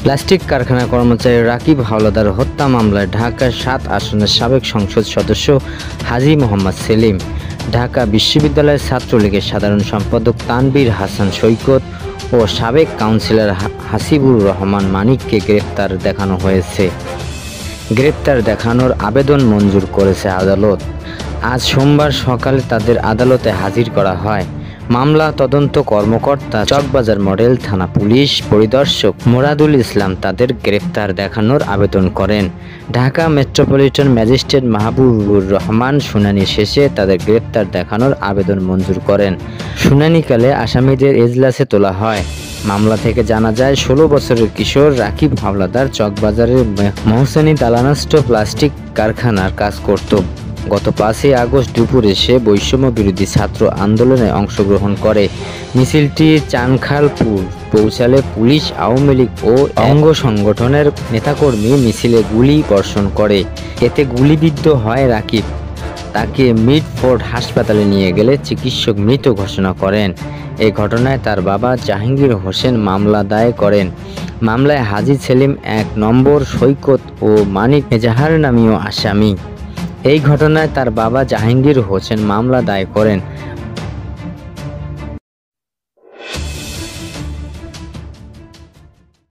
Plastic কারখানা কর্মচারী রাকিব হাওলাদার হত্যা মামলায় ঢাকা ৭ আসনের সাবেক সংসদ সদস্য হাজী মোহাম্মদ সেলিম, ঢাকা বিশ্ববিদ্যালয়ের ছাত্রলীগের সাধারণ সম্পাদক তানভীর হাসান সৈকত ও সাবেক কাউন্সিলর হাসিবুর রহমান মানিককে গ্রেপ্তার দেখানো হয়েছে। গ্রেপ্তার দেখানোর আবেদন মঞ্জুর করেছে আদালত। আজ সোমবার সকালে তাদের আদালতে হাজির করা হয়। মামলা তদন্ত কর্মকর্তা চকবাজার মডেল থানা পুলিশ পরিদর্শক মোরাদুল ইসলাম তাদের গ্রেপ্তার দেখানোর আবেদন করেন। ঢাকা মেট্রোপলিটন ম্যাজিস্ট্রেট মাহবুবুর রহমান শুনানি শেষে তাদের গ্রেপ্তার দেখানোর আবেদন মঞ্জুর করেন। শুনানিকালে আসামিদের এজলাসে তোলা হয়। মামলা থেকে জানা যায় ১৬ বছরের কিশোর রাকিব হাওলাদার চকবাজারের মহসেনী দালানস্থ প্লাস্টিক কারখানার কাজ করত। গত ৫ই আগস্ট দুপুরে সে বৈষম্য বিরোধী ছাত্র আন্দোলনে অংশগ্রহণ করে। মিছিলটি চানখালপুর পৌঁছালে পুলিশ, আওয়ামী লীগ ও অঙ্গ সংগঠনের নেতাকর্মী মিছিলে গুলি বর্ষণ করে। এতে গুলিবিদ্ধ হয় রাকিব। তাকে মিডফোর্ড হাসপাতালে নিয়ে গেলে চিকিৎসক মৃত ঘোষণা করেন। এই ঘটনায় তার বাবা জাহাঙ্গীর হোসেন মামলা দায়ের করেন। মামলায় হাজী সেলিম ১ নম্বর, সৈকত ও মানিক এজাহার নামীয় আসামি। এই ঘটনায় তার বাবা জাহাঙ্গীর হোসেন মামলা দায়ের করেন।